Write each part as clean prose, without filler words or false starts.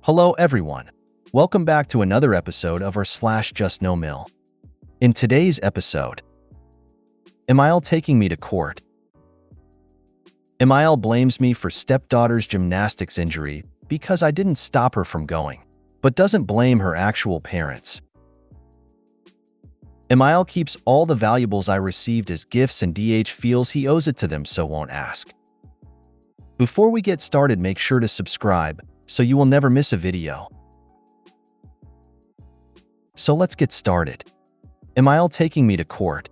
Hello everyone. Welcome back to another episode of our /JustNoMil. In today's episode, MIL taking me to court. MIL blames me for stepdaughter's gymnastics injury because I didn't stop her from going, but doesn't blame her actual parents. MIL keeps all the valuables I received as gifts and DH feels he owes it to them so won't ask. Before we get started, make sure to subscribe so you will never miss a video. So let's get started. MIL taking me to court.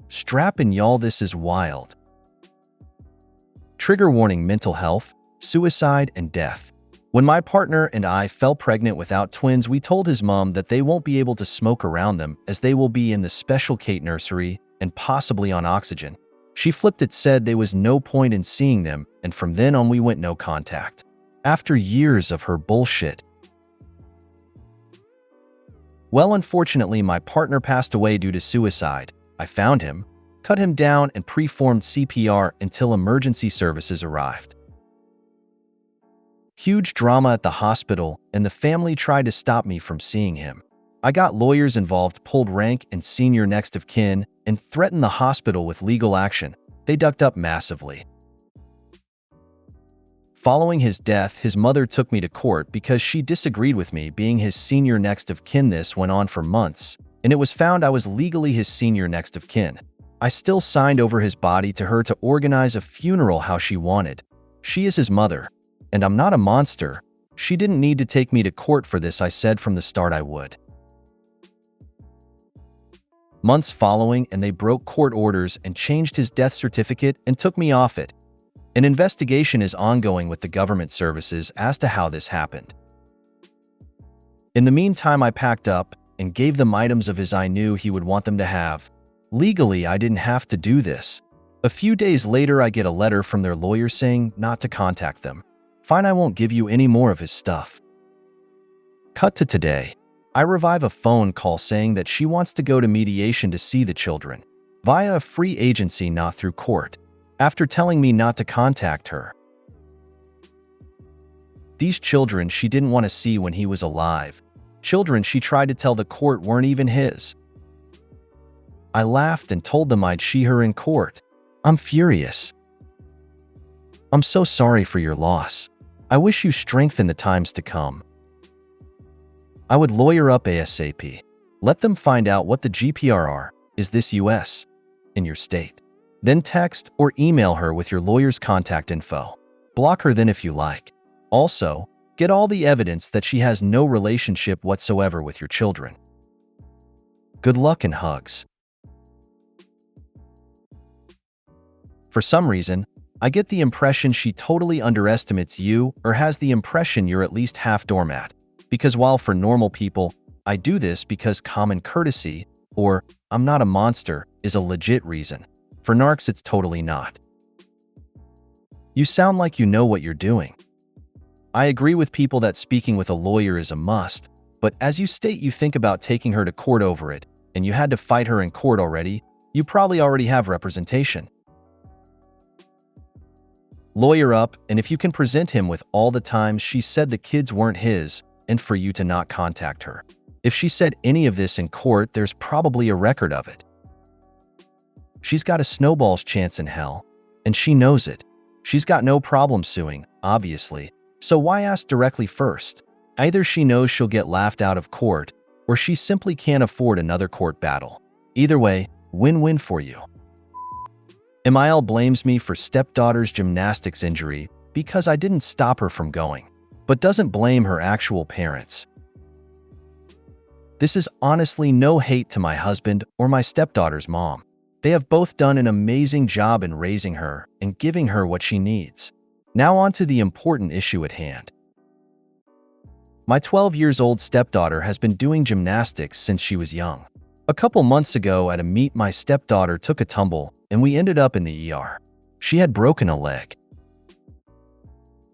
Strap in y'all, this is wild. Trigger warning: mental health, suicide, and death. When my partner and I fell pregnant without twins, we told his mom that they won't be able to smoke around them as they will be in the special Kate nursery and possibly on oxygen. She flipped it, said there was no point in seeing them, and from then on we went no contact. After years of her bullshit. Well, unfortunately, my partner passed away due to suicide. I found him, cut him down, and performed CPR until emergency services arrived. Huge drama at the hospital, and the family tried to stop me from seeing him. I got lawyers involved, pulled rank and senior next of kin, and threatened the hospital with legal action. They ducked up massively. Following his death, his mother took me to court because she disagreed with me being his senior next of kin. This went on for months, and it was found I was legally his senior next of kin. I still signed over his body to her to organize a funeral how she wanted. She is his mother, and I'm not a monster. She didn't need to take me to court for this. I said from the start I would. Months following, and they broke court orders and changed his death certificate and took me off it. An investigation is ongoing with the government services as to how this happened. In the meantime, I packed up and gave them items of his I knew he would want them to have. Legally, I didn't have to do this. A few days later, I get a letter from their lawyer saying not to contact them. Fine, I won't give you any more of his stuff. Cut to today. I revive a phone call saying that she wants to go to mediation to see the children via a free agency, not through court, after telling me not to contact her. These children she didn't want to see when he was alive. Children she tried to tell the court weren't even his. I laughed and told them I'd see her in court. I'm furious. I'm so sorry for your loss. I wish you strength in the times to come. I would lawyer up ASAP. Let them find out what the GPR is this US in your state. Then text or email her with your lawyer's contact info. Block her then if you like. Also, get all the evidence that she has no relationship whatsoever with your children. Good luck and hugs. For some reason, I get the impression she totally underestimates you or has the impression you're at least half doormat. Because while for normal people, I do this because common courtesy or I'm not a monster is a legit reason. For narcs, it's totally not. You sound like you know what you're doing. I agree with people that speaking with a lawyer is a must, but as you state you think about taking her to court over it, and you had to fight her in court already, you probably already have representation. Lawyer up, and if you can present him with all the times she said the kids weren't his, and for you to not contact her. If she said any of this in court, there's probably a record of it. She's got a snowball's chance in hell, and she knows it. She's got no problem suing, obviously, so why ask directly first? Either she knows she'll get laughed out of court, or she simply can't afford another court battle. Either way, win-win for you. MIL blames me for stepdaughter's gymnastics injury because I didn't stop her from going, but doesn't blame her actual parents. This is honestly no hate to my husband or my stepdaughter's mom. They have both done an amazing job in raising her and giving her what she needs. Now on to the important issue at hand. My 12-year-old stepdaughter has been doing gymnastics since she was young. A couple months ago at a meet, my stepdaughter took a tumble and we ended up in the ER. She had broken a leg.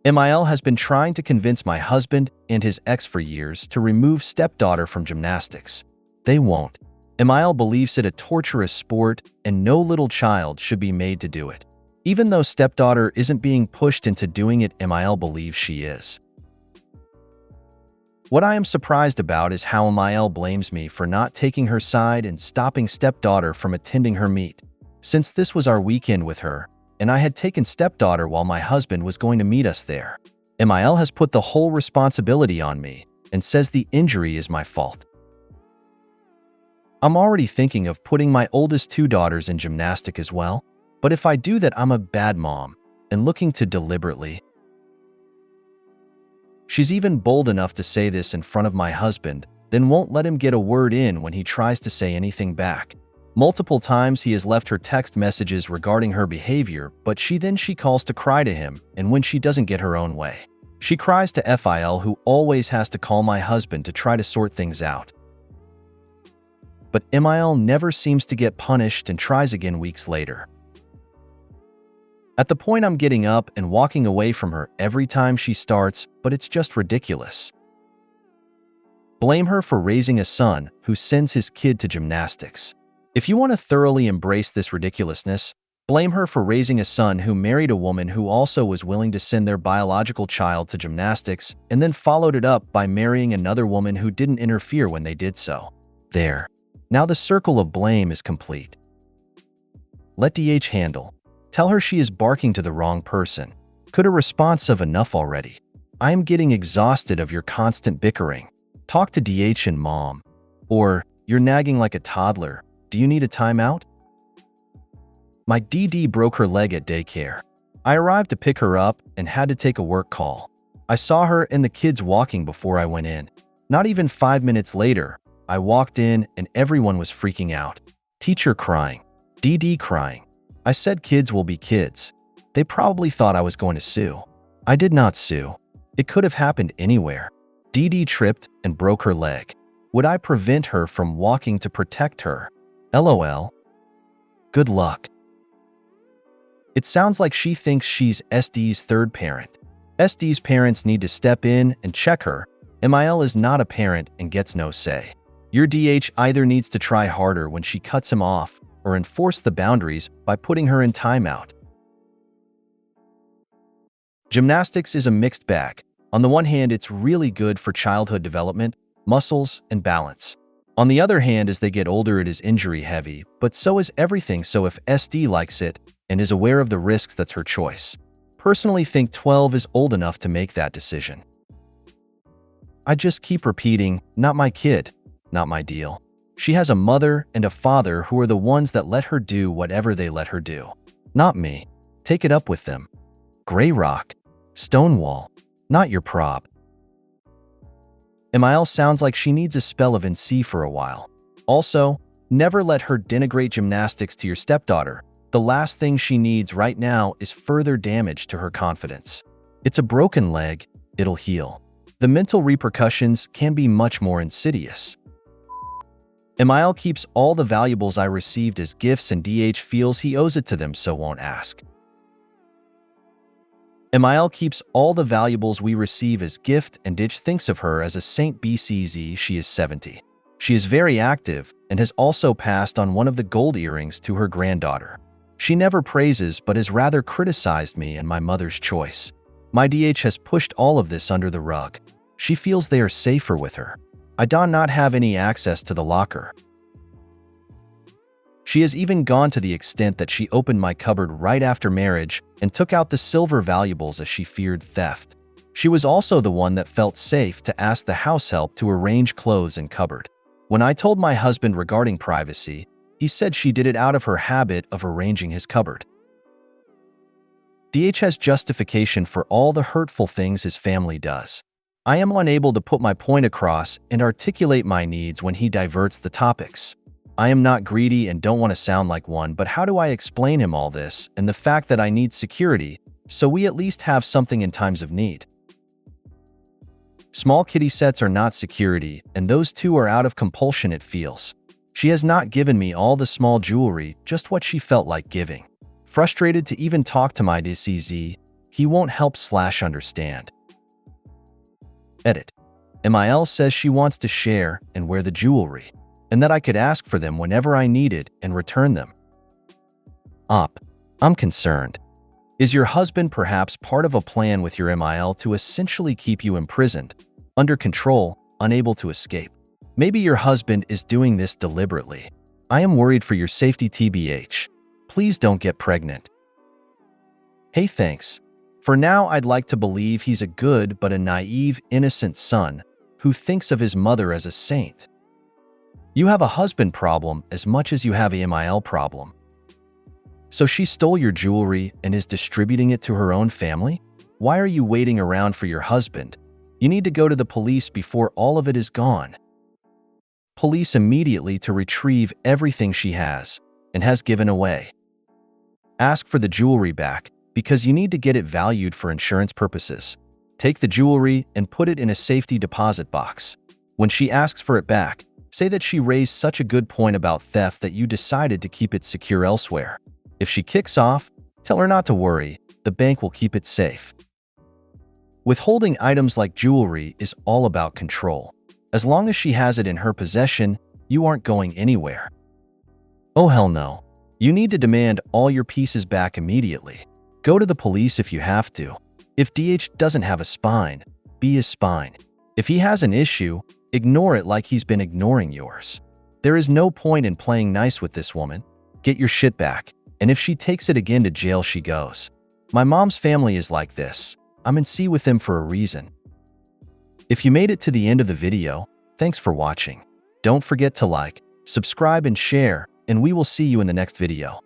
MIL has been trying to convince my husband and his ex for years to remove stepdaughter from gymnastics. They won't. MIL believes it a torturous sport and no little child should be made to do it. Even though stepdaughter isn't being pushed into doing it, MIL believes she is. What I am surprised about is how MIL blames me for not taking her side and stopping stepdaughter from attending her meet. Since this was our weekend with her, and I had taken stepdaughter while my husband was going to meet us there, MIL has put the whole responsibility on me and says the injury is my fault. I'm already thinking of putting my oldest two daughters in gymnastic as well, but if I do that, I'm a bad mom and looking to deliberately. She's even bold enough to say this in front of my husband, then won't let him get a word in when he tries to say anything back. Multiple times he has left her text messages regarding her behavior, but she calls to cry to him, and when she doesn't get her own way, she cries to FIL, who always has to call my husband to try to sort things out. But MIL never seems to get punished and tries again weeks later. At the point I'm getting up and walking away from her every time she starts, but it's just ridiculous. Blame her for raising a son who sends his kid to gymnastics. If you want to thoroughly embrace this ridiculousness, blame her for raising a son who married a woman who also was willing to send their biological child to gymnastics and then followed it up by marrying another woman who didn't interfere when they did so. There. Now the circle of blame is complete. Let DH handle. Tell her she is barking to the wrong person. Could a response of enough already? I am getting exhausted of your constant bickering. Talk to DH and mom. Or, you're nagging like a toddler. Do you need a timeout? My DD broke her leg at daycare. I arrived to pick her up and had to take a work call. I saw her and the kids walking before I went in. Not even 5 minutes later, I walked in and everyone was freaking out. Teacher crying. DD crying. I said kids will be kids. They probably thought I was going to sue. I did not sue. It could have happened anywhere. DD tripped and broke her leg. Would I prevent her from walking to protect her? LOL. Good luck. It sounds like she thinks she's SD's third parent. SD's parents need to step in and check her. MIL is not a parent and gets no say. Your DH either needs to try harder when she cuts him off or enforce the boundaries by putting her in timeout. Gymnastics is a mixed bag. On the one hand, it's really good for childhood development, muscles, and balance. On the other hand, as they get older, it is injury heavy, but so is everything. So if SD likes it and is aware of the risks, that's her choice. Personally think 12 is old enough to make that decision. I just keep repeating, not my kid, not my deal. She has a mother and a father who are the ones that let her do whatever they let her do. Not me. Take it up with them. Gray Rock. Stonewall. Not your prop. MIL sounds like she needs a spell of NC for a while. Also, never let her denigrate gymnastics to your stepdaughter. The last thing she needs right now is further damage to her confidence. It's a broken leg. It'll heal. The mental repercussions can be much more insidious. MIL keeps all the valuables I received as gifts and DH feels he owes it to them, so won't ask. MIL keeps all the valuables we receive as gift and DH thinks of her as a saint. BCZ, she is 70. She is very active and has also passed on one of the gold earrings to her granddaughter. She never praises but has rather criticized me and my mother's choice. My DH has pushed all of this under the rug. She feels they are safer with her. I do not have any access to the locker. She has even gone to the extent that she opened my cupboard right after marriage and took out the silver valuables as she feared theft. She was also the one that felt safe to ask the house help to arrange clothes and cupboard. When I told my husband regarding privacy, he said she did it out of her habit of arranging his cupboard. DH has justification for all the hurtful things his family does. I am unable to put my point across and articulate my needs when he diverts the topics. I am not greedy and don't want to sound like one, but how do I explain him all this and the fact that I need security, so we at least have something in times of need? Small kitty sets are not security, and those two are out of compulsion, it feels. She has not given me all the small jewelry, just what she felt like giving. Frustrated to even talk to my DCZ, he won't help/understand. Edit. MIL says she wants to share and wear the jewelry, and that I could ask for them whenever I needed and return them. Op. I'm concerned. Is your husband perhaps part of a plan with your MIL to essentially keep you imprisoned, under control, unable to escape. Maybe your husband is doing this deliberately. I am worried for your safety TBH. Please don't get pregnant. Hey, thanks. For now, I'd like to believe he's a good but a naive, innocent son who thinks of his mother as a saint. You have a husband problem as much as you have a MIL problem. So she stole your jewelry and is distributing it to her own family? Why are you waiting around for your husband? You need to go to the police before all of it is gone. Police immediately to retrieve everything she has and has given away. Ask for the jewelry back because you need to get it valued for insurance purposes. Take the jewelry and put it in a safety deposit box. When she asks for it back, say that she raised such a good point about theft that you decided to keep it secure elsewhere. If she kicks off, tell her not to worry, the bank will keep it safe. Withholding items like jewelry is all about control. As long as she has it in her possession, you aren't going anywhere. Oh hell no. You need to demand all your pieces back immediately. Go to the police if you have to. If DH doesn't have a spine, be his spine. If he has an issue, ignore it like he's been ignoring yours. There is no point in playing nice with this woman. Get your shit back. And if she takes it again, to jail she goes. My mom's family is like this. I'm in C with them for a reason. If you made it to the end of the video, thanks for watching. Don't forget to like, subscribe and share, and we will see you in the next video.